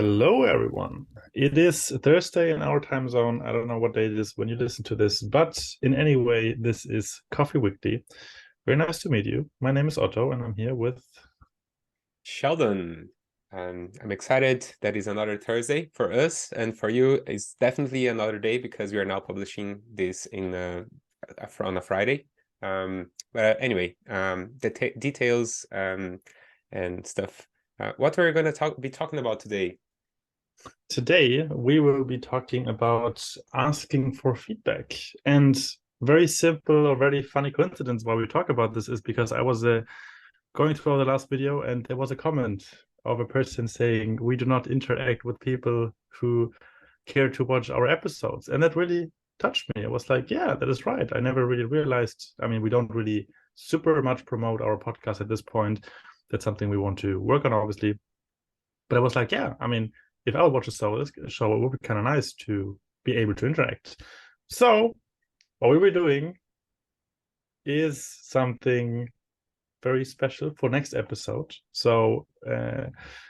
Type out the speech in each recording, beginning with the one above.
Hello, everyone. It is Thursday in our time zone. I don't know what day it is when you listen to this, but in any way, this is Coffee Weekly. Very nice to meet you. My name is Otto, and I'm here with Sheldon. I'm excited that is another Thursday for us, and for you, it's definitely another day because we are now publishing this on a Friday. But anyway, the details and stuff. What we're going to be talking about today. today. We will be talking about asking for feedback. And very simple or very funny coincidence why we talk about this is because I was going through the last video and there was a comment of a person saying we do not interact with people who care to watch our episodes. And that really touched me. I was like, yeah, that is right. I never really realized. I mean, we don't really super much promote our podcast at this point. That's something we want to work on, obviously. But I was like, yeah, I mean, if I would watch a show, it would be kind of nice to be able to interact. So what we were doing is something very special for next episode. So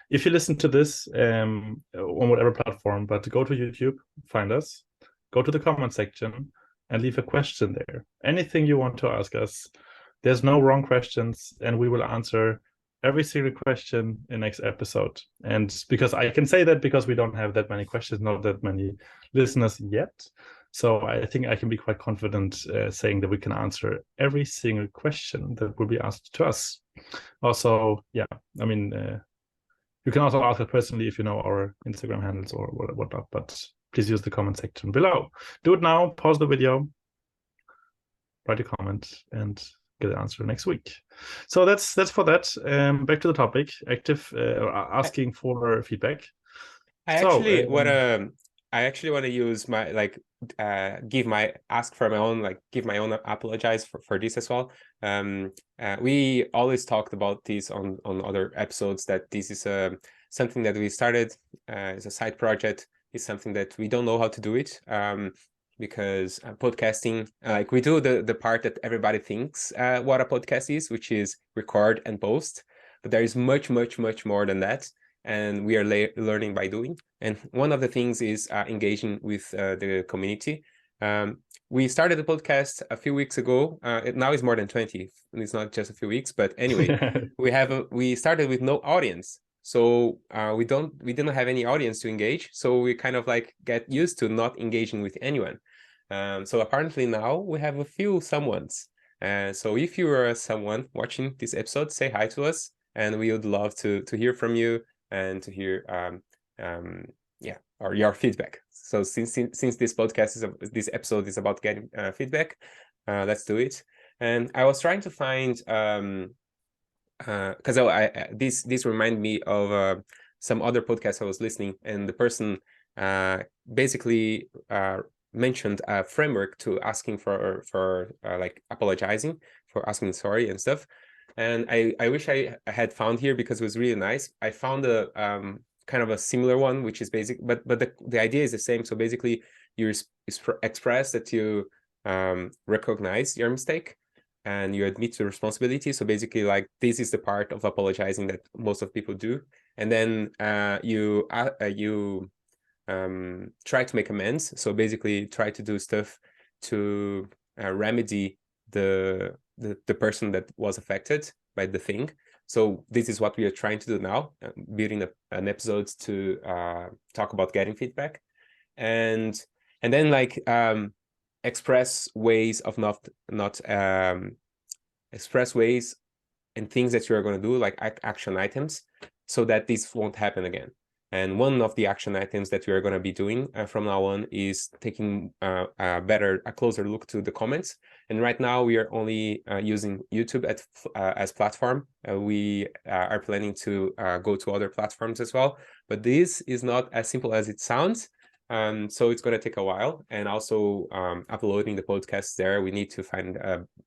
if you listen to this on whatever platform, but go to YouTube, find us, go to the comment section and leave a question there. Anything you want to ask us. There's no wrong questions, and we will answer every single question in next episode. And because I can say that because we don't have that many questions, not that many listeners yet. So I think I can be quite confident saying that we can answer every single question that will be asked to us. Also, yeah, I mean, you can also ask us personally if you know our Instagram handles or whatnot, but please use the comment section below. Do it now, pause the video, write a comment, and get an answer next week. So that's for that. Back to the topic, asking for feedback. I So actually want to I actually want to use my give my ask for my own give my own apologize for this as well. We always talked about this on other episodes that this is something that we started as a side project. Is something that we don't know how to do it because podcasting, like we do the part that everybody thinks what a podcast is, which is record and post, but there is much more than that, and we are learning by doing. And one of the things is engaging with the community. We started the podcast a few weeks ago. Now it's more than 20. It's not just a few weeks, but anyway, we started with no audience. So we didn't have any audience to engage. So we kind of like get used to not engaging with anyone. So apparently now we have a few someones. So if you are someone watching this episode, say hi to us, and we would love to hear from you and to hear or your feedback. So since this this episode is about getting feedback, let's do it. And I was trying to find because this remind me of some other podcasts I was listening, and the person basically mentioned a framework to asking for like apologizing, for asking sorry and stuff. And I wish I had found here because it was really nice. I found a kind of a similar one, which is basic, but the idea is the same. So basically, you express that you recognize your mistake and you admit the responsibility. So basically, like this is the part of apologizing that most of people do, and then you try to make amends. So basically, try to do stuff to remedy the person that was affected by the thing. So this is what we are trying to do now, building an episode to talk about getting feedback, and then like express ways of not express ways and things that you are going to do, like action items, so that this won't happen again. And one of the action items that we are going to be doing from now on is taking a closer look to the comments. And right now we are only using YouTube as platform. We are planning to go to other platforms as well. But this is not as simple as it sounds. So it's going to take a while. And also uploading the podcast there, we need to find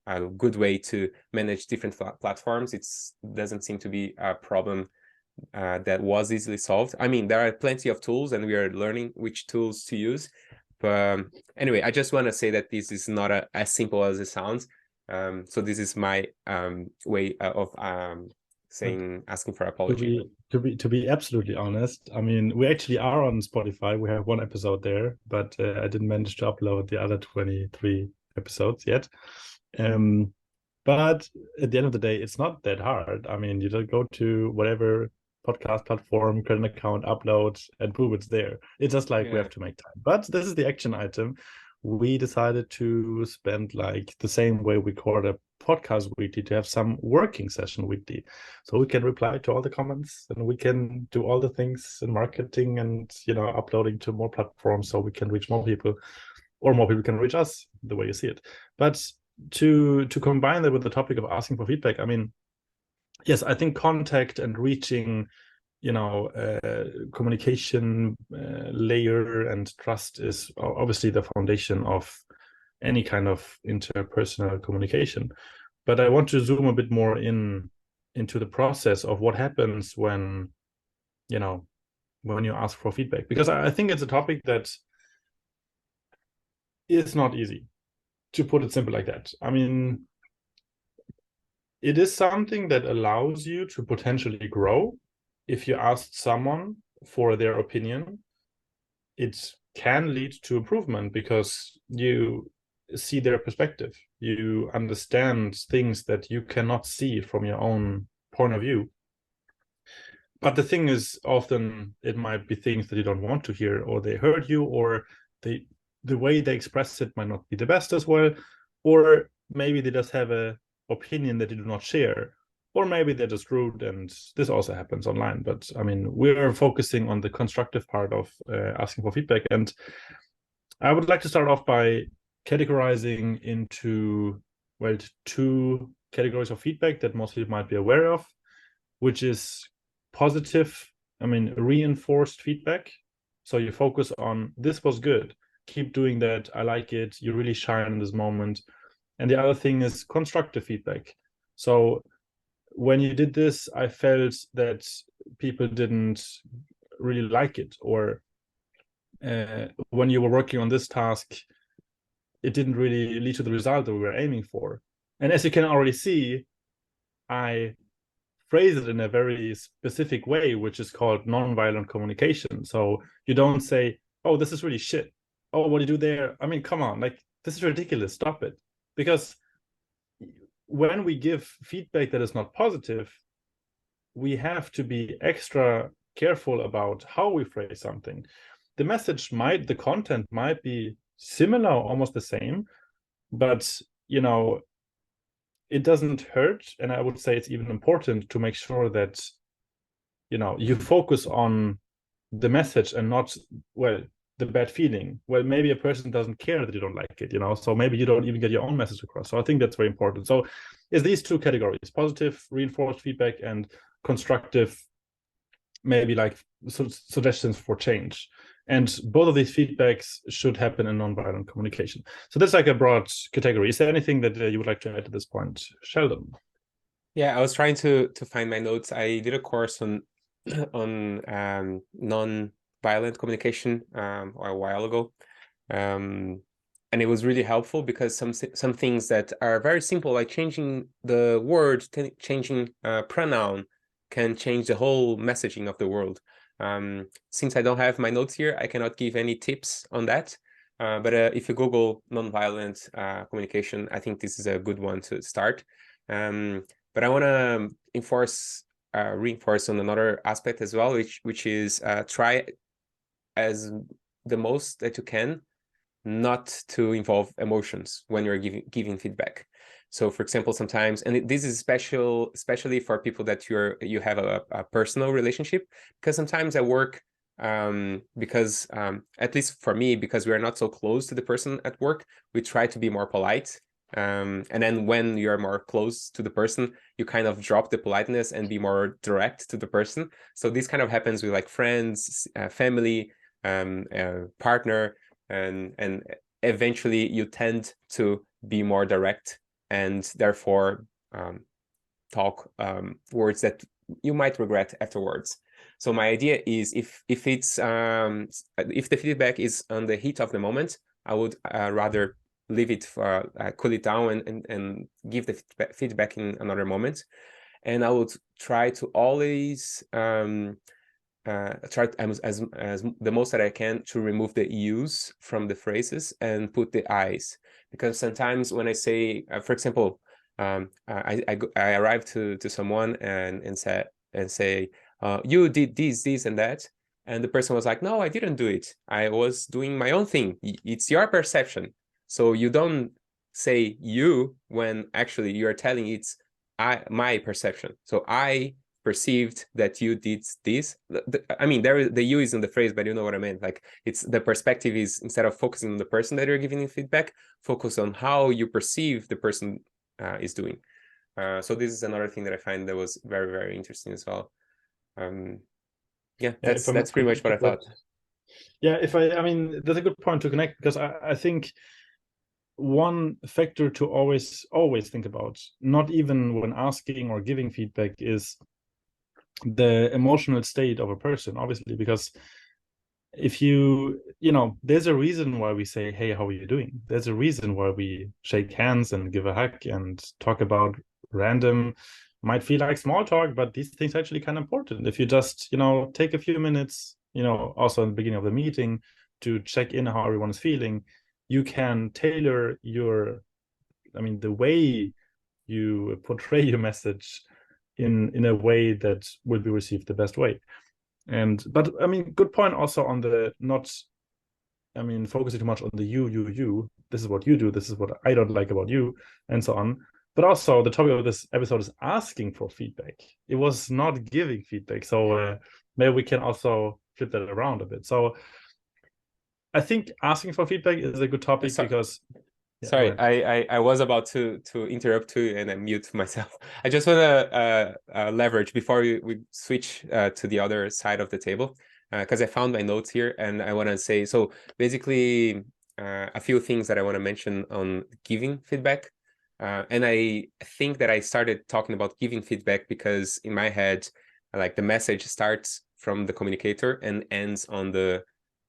a good way to manage different platforms. It doesn't seem to be a problem that was easily solved. I mean, there are plenty of tools and we are learning which tools to use. But anyway, I just want to say that this is not as simple as it sounds. So this is my way of asking for apology. To be absolutely honest, I mean, we actually are on Spotify. We have one episode there, but I didn't manage to upload the other 23 episodes yet. But at the end of the day, it's not that hard. I mean, you just go to whatever podcast platform, create an account, upload, and boom, it's there. It's just like we have to make time. But this is the action item. We decided to spend like the same way we record a podcast weekly, to have some working session weekly, so we can reply to all the comments and we can do all the things in marketing and uploading to more platforms, so we can reach more people, or more people can reach us, the way you see it. But to combine that with the topic of asking for feedback, I mean, yes, I think contact and reaching communication layer and trust is obviously the foundation of any kind of interpersonal communication. But I want to zoom a bit more into the process of what happens when you ask for feedback, because I think it's a topic that is not easy, to put it simple like that. I mean, it is something that allows you to potentially grow. If you ask someone for their opinion, it can lead to improvement because you see their perspective. You understand things that you cannot see from your own point of view. But the thing is, often it might be things that you don't want to hear, or they hurt you, or the way they express it might not be the best as well, or maybe they just have a opinion that you do not share, or maybe they're just rude, and this also happens online. But I mean, we're focusing on the constructive part of asking for feedback, and I would like to start off by categorizing into, well, two categories of feedback that most people might be aware of, which is positive, I mean, reinforced feedback. So you focus on, this was good, keep doing that, I like it, you really shine in this moment. And the other thing is constructive feedback. So when you did this, I felt that people didn't really like it, or when you were working on this task, it didn't really lead to the result that we were aiming for. And as you can already see, I phrase it in a very specific way, which is called nonviolent communication. So you don't say, oh, this is really shit. Oh, what do you do there? I mean, come on, like, this is ridiculous. Stop it. Because when we give feedback that is not positive, we have to be extra careful about how we phrase something. The content might be similar, almost the same, but it doesn't hurt. And I would say it's even important to make sure that you focus on the message and not, well, the bad feeling. Well, maybe a person doesn't care that you don't like it, so maybe you don't even get your own message across. So I think that's very important. So it's these two categories: positive reinforced feedback and constructive, maybe like suggestions for change. And both of these feedbacks should happen in nonviolent communication. So that's like a broad category. Is there anything that you would like to add at this point, Sheldon? Yeah, I was trying to find my notes. I did a course on non-violent communication a while ago, and it was really helpful because some things that are very simple, like changing the word, changing pronoun, can change the whole messaging of the world. Since I don't have my notes here, I cannot give any tips on that. But if you Google nonviolent communication, I think this is a good one to start. But I want to reinforce on another aspect as well, which is try as the most that you can not to involve emotions when you're giving feedback. So, for example, sometimes, and this is especially for people that you have a personal relationship, because sometimes at work, because at least for me, because we are not so close to the person at work, we try to be more polite. And then when you're more close to the person, you kind of drop the politeness and be more direct to the person. So this kind of happens with like friends, family, partner, and eventually you tend to be more direct and therefore talk words that you might regret afterwards. So my idea is if the feedback is on the heat of the moment, I would rather leave it for cool it down and give the feedback in another moment. and I would try to always try as the most that I can to remove the U's from the phrases and put the I's, because sometimes when I say, for example, I arrive to someone and say you did this and that, and the person was like, no, I didn't do it. I was doing my own thing. It's your perception. So you don't say you when actually you're telling it's my perception. So I perceived that you did this. I mean, the you is in the phrase, but you know what I mean. Like, it's the perspective is, instead of focusing on the person that you're giving feedback, focus on how you perceive the person is doing. So this is another thing that I find that was very, very interesting as well. Yeah, that's pretty much what I thought. Yeah, I mean, that's a good point to connect, because I think one factor to always think about, not even when asking or giving feedback, is the emotional state of a person, obviously, because if you know, there's a reason why we say, hey, how are you doing? There's a reason why we shake hands and give a hug and talk about random, might feel like small talk, but these things are actually kind of important. If you just, you know, take a few minutes, you know, also in the beginning of the meeting, to check in how everyone is feeling, you can tailor your, I mean, the way you portray your message in a way that will be received the best way. But I mean, good point also on the not, I mean, focusing too much on the you. This is what you do. This is what I don't like about you, and so on. But also, the topic of this episode is asking for feedback. It was not giving feedback. So maybe we can also flip that around a bit. So I think asking for feedback is a good topic because. Yeah, sorry, I was about to interrupt you and I mute myself. I just want to leverage before we switch to the other side of the table, because I found my notes here and I want to say, so basically a few things that I want to mention on giving feedback. And I think that I started talking about giving feedback because in my head, like, the message starts from the communicator and ends on the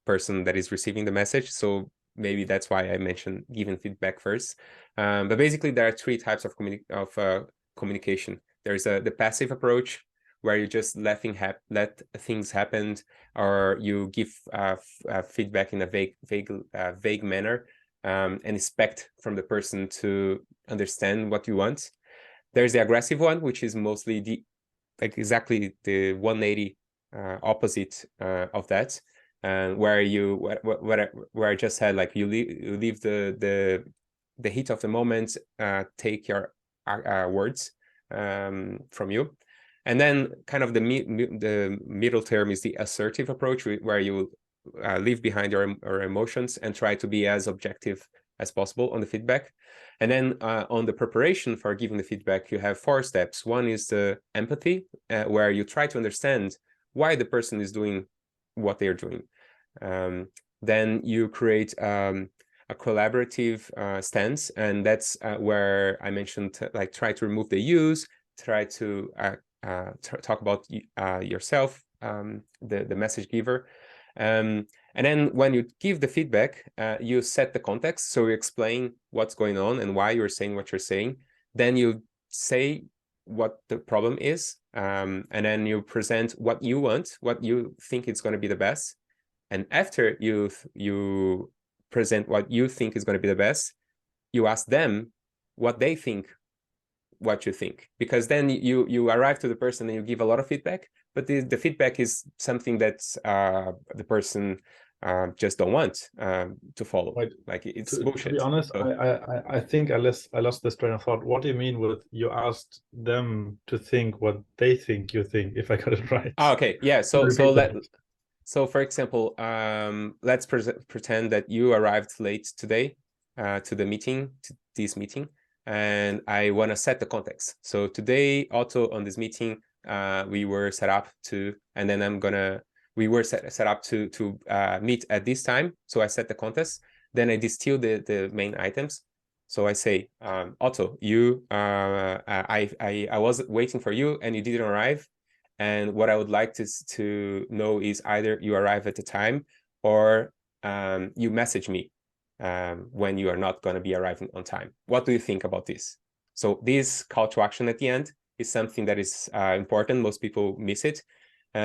person that is receiving the message. So maybe that's why I mentioned giving feedback first. But basically, there are three types of communication. There's the passive approach, where you just let things happen, or you give feedback in a vague manner, and expect from the person to understand what you want. There's the aggressive one, which is mostly exactly the 180 opposite of that. Where I just said, like, you leave the heat of the moment, take your words from you, and then kind of the middle term is the assertive approach, where you leave behind your emotions and try to be as objective as possible on the feedback. And then on the preparation for giving the feedback, you have 4 steps. One is the empathy, where you try to understand why the person is doing what they're doing. Then you create a collaborative stance, and that's where I mentioned, like, try to remove the use, try to talk about yourself, the message giver. And then when you give the feedback, you set the context, so you explain what's going on and why you're saying what you're saying. Then you say what the problem is, and then you present what you want, what you think is going to be the best. And after you present what you think is going to be the best, you ask them what they think, what you think, because then you arrive to the person and you give a lot of feedback, but the feedback is something that the person just don't want to follow. Right. Like, it's bullshit. To be honest, so I think I lost this train of thought. What do you mean with you asked them to think what they think you think, if I got it right? Oh, okay, yeah. So for example, let's pretend that you arrived late today to this meeting, and I want to set the context. So today, Otto, on this meeting, we were set up to, and then we were set up to meet at this time. So I set the context. Then I distill the main items. So I say, Otto, I was waiting for you and you didn't arrive. And what I would like to know is either you arrive at the time, or you message me when you are not going to be arriving on time. What do you think about this? So this call to action at the end is something that is important. Most people miss it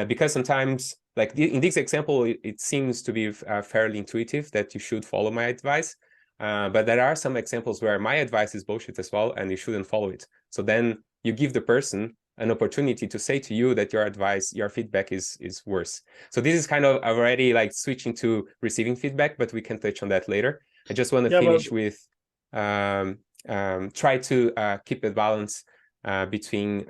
because sometimes, like in this example, it seems to be fairly intuitive that you should follow my advice. But there are some examples where my advice is bullshit as well, and you shouldn't follow it. So then you give the person an opportunity to say to you that your advice, your feedback is worse. So this is kind of already like switching to receiving feedback, but we can touch on that later. I just want to finish with try to keep a balance between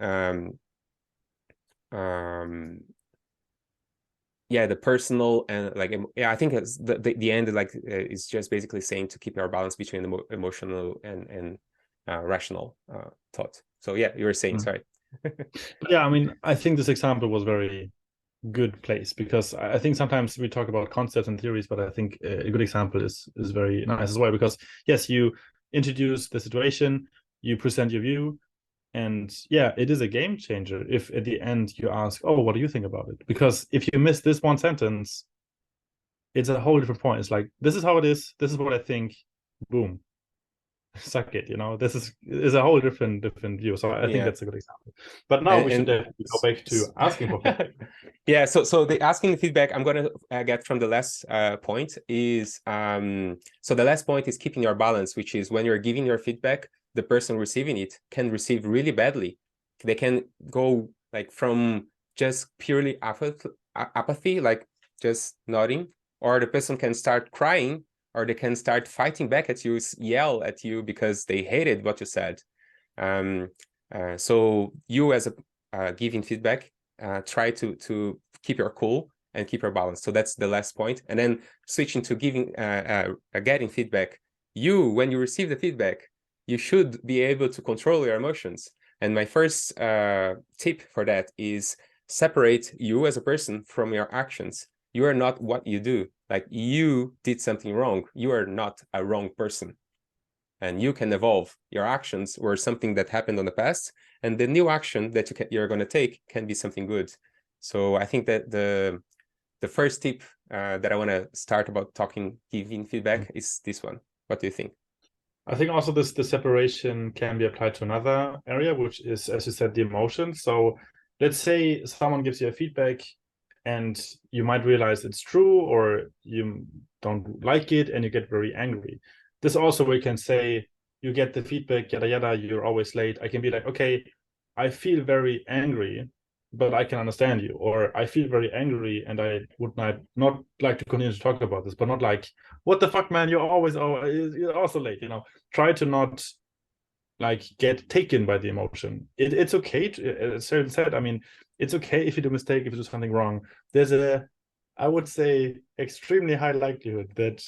the personal and like I think it's the end like is just basically saying to keep our balance between the emotional and rational thought. So yeah, you were saying sorry. Yeah, I mean, I think this example was very good place because I think sometimes we talk about concepts and theories, but I think a good example is very nice as well, because yes, you introduce the situation, you present your view, and yeah, it is a game changer if at the end you ask, oh, what do you think about it? Because if you miss this one sentence, it's a whole different point. It's like, this is how it is, this is what I think, boom, suck it, you know. This is a whole different view. So I think that's a good example. But now we should go back to asking for feedback. Yeah, so the asking feedback I'm going to get from the last point is so the last point is keeping your balance, which is when you're giving your feedback, the person receiving it can receive really badly. They can go like from just purely apathy, like just nodding, or the person can start crying, or they can start fighting back at you, yell at you because they hated what you said. So you as a giving feedback, try to keep your cool and keep your balance. So that's the last point. And then switching to giving, getting feedback, when you receive the feedback, you should be able to control your emotions. And my first tip for that is separate you as a person from your actions. You are not what you do. Like, you did something wrong. You are not a wrong person. And you can evolve. Your actions were something that happened in the past, and the new action that you're going to take can be something good. So I think that the first tip that I want to start about giving feedback is this one. What do you think? I think also the separation can be applied to another area, which is, as you said, the emotions. So let's say someone gives you a feedback and you might realize it's true, or you don't like it and you get very angry. This also, we can say, you get the feedback, yada, yada, you're always late. I can be like, okay, I feel very angry, but I can understand you. Or I feel very angry and I would not like to continue to talk about this, but not like, what the fuck, man, you're also late, you know. Try to not like get taken by the emotion. It's okay to, as Sharon said, I mean, it's okay if you do a mistake, if you do something wrong. There's I would say, extremely high likelihood that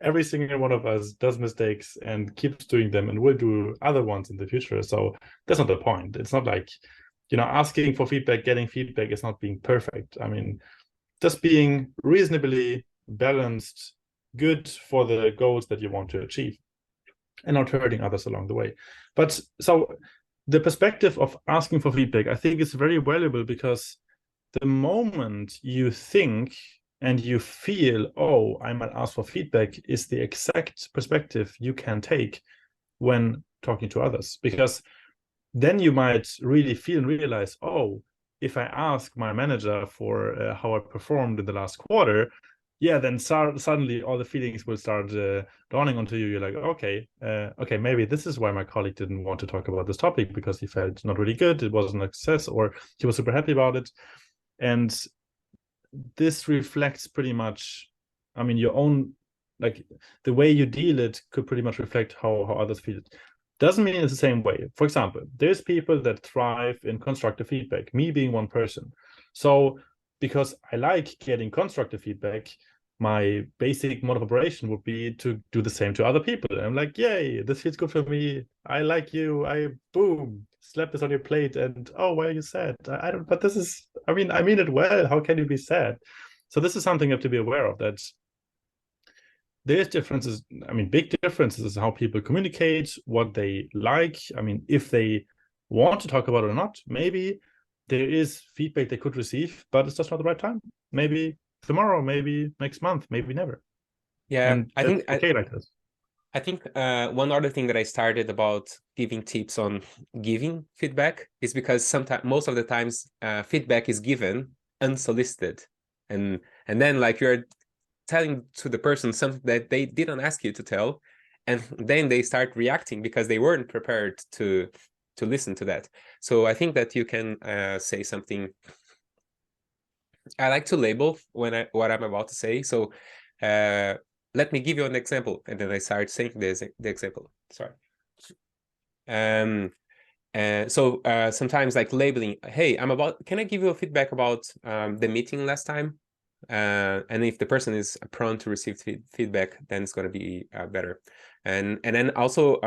every single one of us does mistakes and keeps doing them and will do other ones in the future. So that's not the point. It's not like, you know, asking for feedback, getting feedback is not being perfect. I mean, just being reasonably balanced, good for the goals that you want to achieve, and not hurting others along the way. But so the perspective of asking for feedback, I think, is very valuable, because the moment you think and you feel, oh, I might ask for feedback, is the exact perspective you can take when talking to others. Because then you might really feel and realize, oh, if I ask my manager for how I performed in the last quarter, yeah, then suddenly all the feelings will start dawning onto you. You're like, okay, maybe this is why my colleague didn't want to talk about this topic, because he felt not really good, it wasn't a success, or he was super happy about it. And this reflects pretty much, I mean, your own, like, the way you deal it could pretty much reflect how others feel it. Doesn't mean it's the same way. For example, there's people that thrive in constructive feedback, me being one person. So because I like getting constructive feedback, my basic mode of operation would be to do the same to other people. And I'm like, yay, this feels good for me. I like you. I, boom, slap this on your plate. And, oh, why are you sad? I don't, but this is, I mean it well. How can you be sad? So this is something you have to be aware of, that there's differences. I mean, big differences in how people communicate, what they like. I mean, if they want to talk about it or not, maybe there is feedback they could receive, but it's just not the right time. Maybe tomorrow, maybe next month, maybe never. Yeah, and I think okay like this. I think one other thing that I started about giving tips on giving feedback is because sometimes, most of the times, feedback is given unsolicited, and then like you're telling to the person something that they didn't ask you to tell, and then they start reacting because they weren't prepared to listen to that. So I think that you can say something. I like to label what I'm about to say. So let me give you an example, and then I start saying the example. Sorry. So sometimes like labeling, hey, can I give you a feedback about the meeting last time? And if the person is prone to receive feedback, then it's going to be better. And then also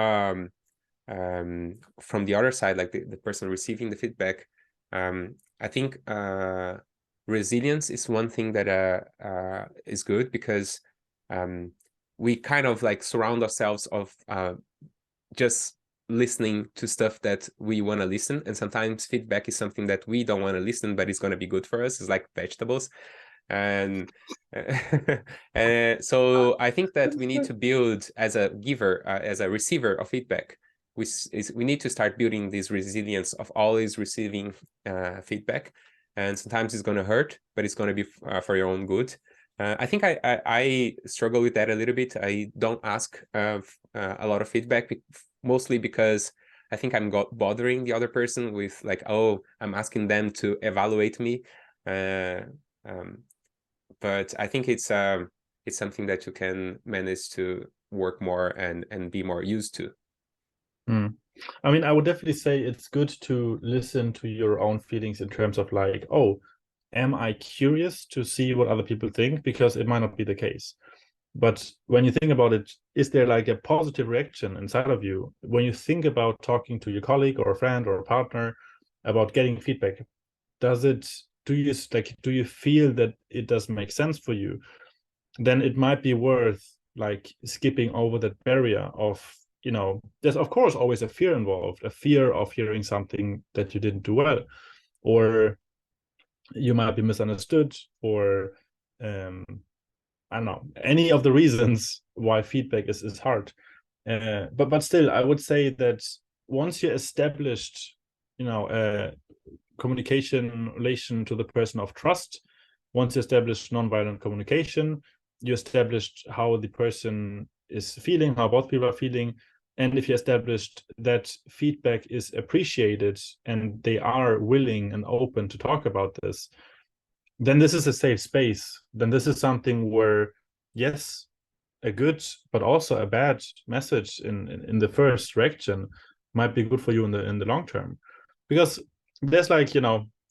from the other side, like the person receiving the feedback, I think resilience is one thing that is good, because we kind of like surround ourselves of just listening to stuff that we want to listen, and sometimes feedback is something that we don't want to listen, but it's going to be good for us. It's like vegetables. And so I think that we need to build, as a giver, as a receiver of feedback, we need to start building this resilience of always receiving feedback. And sometimes it's going to hurt, but it's going to be for your own good. I think I struggle with that a little bit. I don't ask a lot of feedback, mostly because I think I'm bothering the other person with like, oh, I'm asking them to evaluate me. But I think it's something that you can manage to work more and be more used to. I mean, I would definitely say it's good to listen to your own feelings in terms of like, oh, am I curious to see what other people think? Because it might not be the case. But when you think about it, is there like a positive reaction inside of you when you think about talking to your colleague or a friend or a partner about getting feedback? Do you feel that it does make sense for you? Then it might be worth like skipping over that barrier of, there's of course always a fear involved, a fear of hearing something that you didn't do well, or you might be misunderstood, or I don't know, any of the reasons why feedback is hard. But still, I would say that once you established, a communication relation to the person of trust, once you establish nonviolent communication, you established how the person is feeling, how both people are feeling, and if you established that feedback is appreciated and they are willing and open to talk about this, then this is a safe space. Then this is something where, yes, a good but also a bad message in the first reaction might be good for you in the long term, because there's like,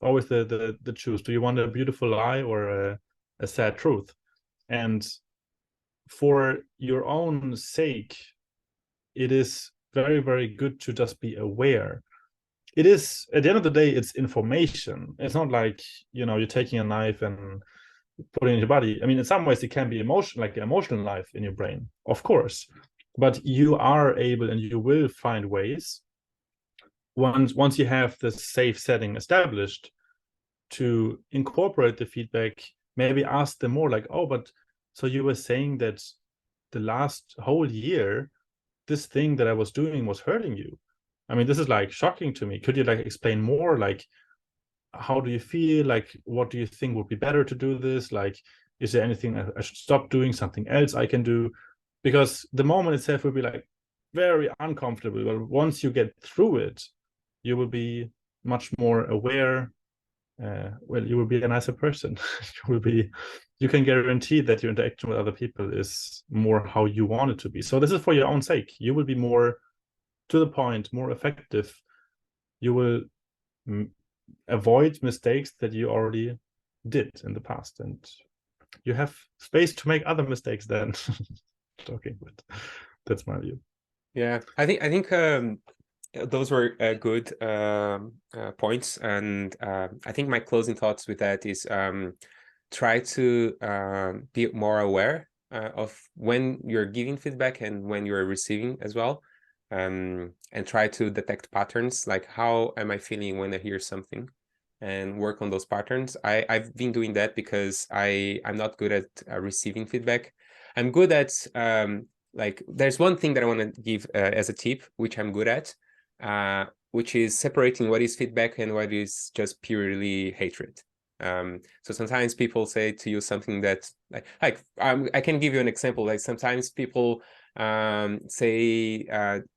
always the choose. Do you want a beautiful lie or a sad truth? And for your own sake, it is very, very good to just be aware. It is, at the end of the day, it's information. It's not like, you're taking a knife and putting it in your body. I mean, in some ways it can be emotion, like emotional life in your brain, of course, but you are able and you will find ways, once you have the safe setting established, to incorporate the feedback. Maybe ask them more like, oh, but so you were saying that the last whole year this thing that I was doing was hurting you. I mean, this is like shocking to me. Could you like explain more? Like, how do you feel? Like, what do you think would be better to do this? Like, is there anything I should stop doing, something else I can do? Because the moment itself will be like very uncomfortable, but once you get through it, you will be much more aware. Well, you will be a nicer person. You can guarantee that your interaction with other people is more how you want it to be. So this is for your own sake. You will be more to the point, more effective. You will avoid mistakes that you already did in the past, and you have space to make other mistakes then. Talking, but that's my view. Yeah, I think those were good points, and I think my closing thoughts with that is try to be more aware of when you're giving feedback and when you're receiving as well, and try to detect patterns, like how am I feeling when I hear something, and work on those patterns. I've been doing that because I'm not good at receiving feedback. I'm good at like there's one thing that I want to give as a tip, which I'm good at, which is separating what is feedback and what is just purely hatred. So sometimes people say to you something that I can give you an example. Like sometimes people say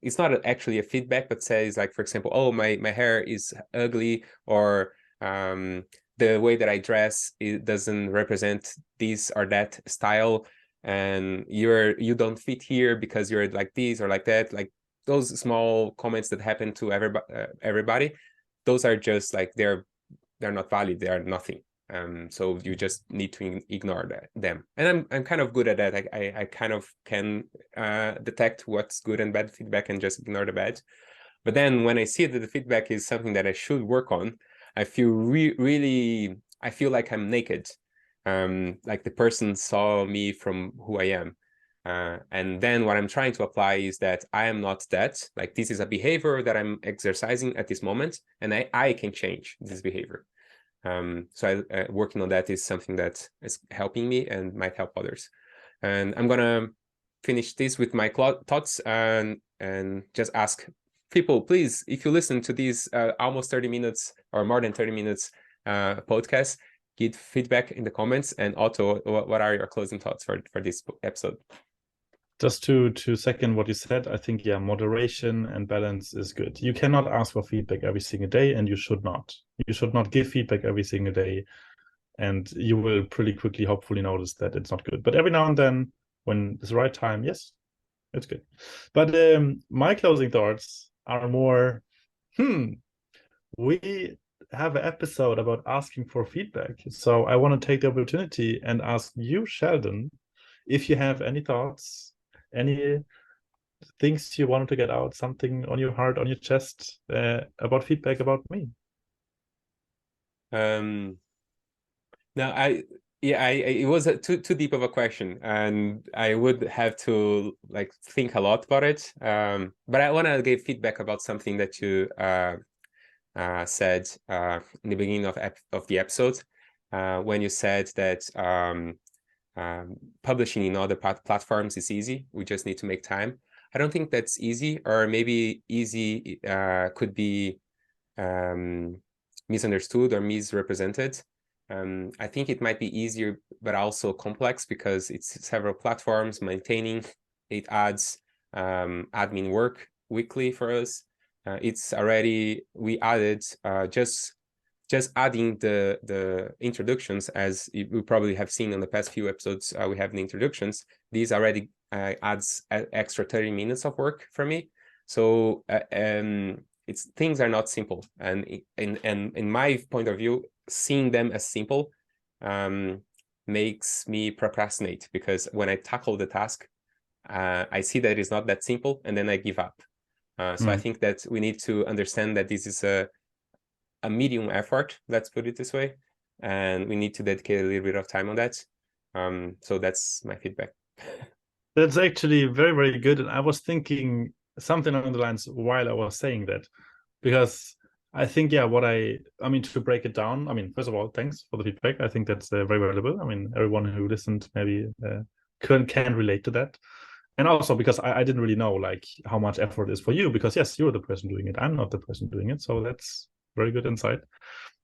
it's not actually a feedback, but says like, for example, oh, my hair is ugly, or the way that I dress, it doesn't represent this or that style, and you don't fit here because you're like this or like that. Like those small comments that happen to everybody, those are just like they're not valid, they are nothing. So you just need to ignore them. And I'm kind of good at that. I kind of can detect what's good and bad feedback and just ignore the bad. But then when I see that the feedback is something that I should work on, I feel really, I feel like I'm naked. Like the person saw me from who I am. And then what I'm trying to apply is that I am not that. Like this is a behavior that I'm exercising at this moment, and I can change this behavior. So working on that is something that is helping me and might help others. And I'm gonna finish this with my thoughts and just ask people, please, if you listen to these almost 30 minutes or more than 30 minutes podcast, give feedback in the comments. And Otto, what are your closing thoughts for this episode? Just to second what you said, I think, yeah, moderation and balance is good. You cannot ask for feedback every single day, and you should not. You should not give feedback every single day, and you will pretty quickly, hopefully, notice that it's not good. But every now and then, when it's the right time, yes, it's good. But my closing thoughts are more, we have an episode about asking for feedback. So I want to take the opportunity and ask you, Sheldon, if you have any thoughts, any things you wanted to get out, something on your heart, on your chest, about feedback about me. No, it was too deep of a question, and I would have to like think a lot about it. But I want to give feedback about something that you said in the beginning of the episode, when you said that publishing in other platforms is easy. We just need to make time. I don't think that's easy, or maybe easy could be misunderstood or misrepresented. I think it might be easier, but also complex because it's several platforms maintaining. It adds admin work weekly for us. It's already, we added just adding the introductions, as you probably have seen on the past few episodes, we have the introductions. These already adds extra 30 minutes of work for me. So it's things are not simple, and in my point of view, seeing them as simple makes me procrastinate, because when I tackle the task, I see that it's not that simple, and then I give up. So I think that we need to understand that this is a medium effort, let's put it this way, and we need to dedicate a little bit of time on that. So that's my feedback. That's actually very, very good. And I was thinking something along the lines while I was saying that, because I think, yeah, I mean, to break it down, I mean, first of all, thanks for the feedback. I think that's very valuable. I mean, everyone who listened maybe can relate to that. And also because I didn't really know like how much effort is for you, because yes, you're the person doing it. I'm not the person doing it. So that's very good insight.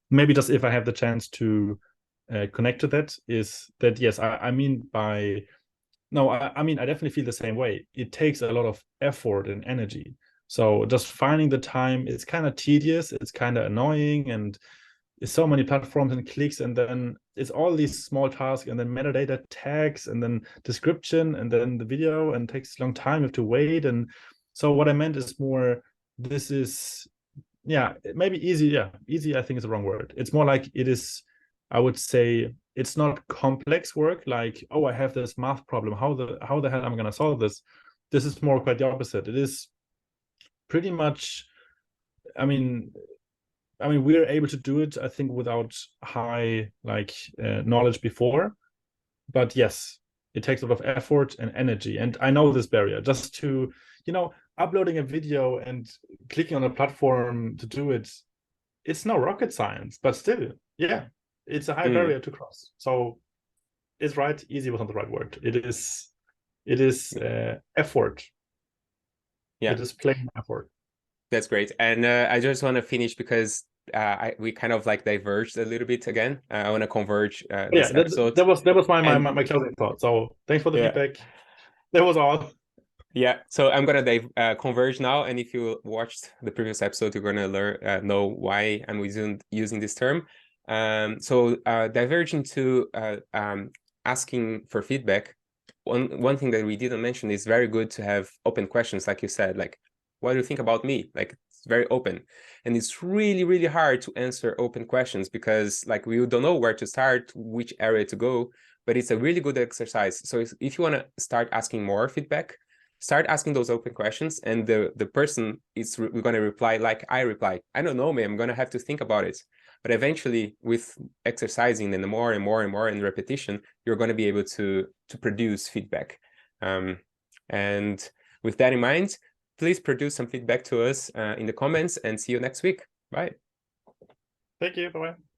Maybe just if I have the chance to connect to that, is that, yes, I mean by, no, I mean, I definitely feel the same way. It takes a lot of effort and energy. So just finding the time, it's kind of tedious, it's kind of annoying, and it's so many platforms and clicks, and then it's all these small tasks, and then metadata tags, and then description, and then the video, and it takes a long time, you have to wait. And so what I meant is more, this is, yeah, maybe easy. Yeah, easy, I think is the wrong word. It's more like it is, I would say, it's not complex work, like, oh, I have this math problem, how the hell am I going to solve this? This is more quite the opposite. It is pretty much, I mean, we're able to do it, I think, without high like knowledge before. But yes, it takes a lot of effort and energy. And I know this barrier, just to, uploading a video and clicking on a platform to do it, it's no rocket science, but still, yeah, it's a high barrier to cross. So it's right, easy was not the right word. It It is effort. Yeah, it is plain effort. that's great. And I just want to finish because we kind of like diverged a little bit again. I want to converge this episode. That was my And closing thought. So thanks for the yeah, feedback. That was all. yeah. So I'm gonna converge now, and if you watched the previous episode, you're gonna learn know why I'm using this term. So diverging to asking for feedback. One thing that we didn't mention is very good to have open questions, like you said, like, what do you think about me? Like, it's very open, and it's really, really hard to answer open questions because like we don't know where to start, which area to go. But it's a really good exercise. So if you want to start asking more feedback, start asking those open questions, and the person is going to reply like I reply. I don't know, man. I'm going to have to think about it. But eventually, with exercising and more and more and more and repetition, you're going to be able to produce feedback. And with that in mind, please produce some feedback to us in the comments, and see you next week. Bye. Thank you. Bye-bye.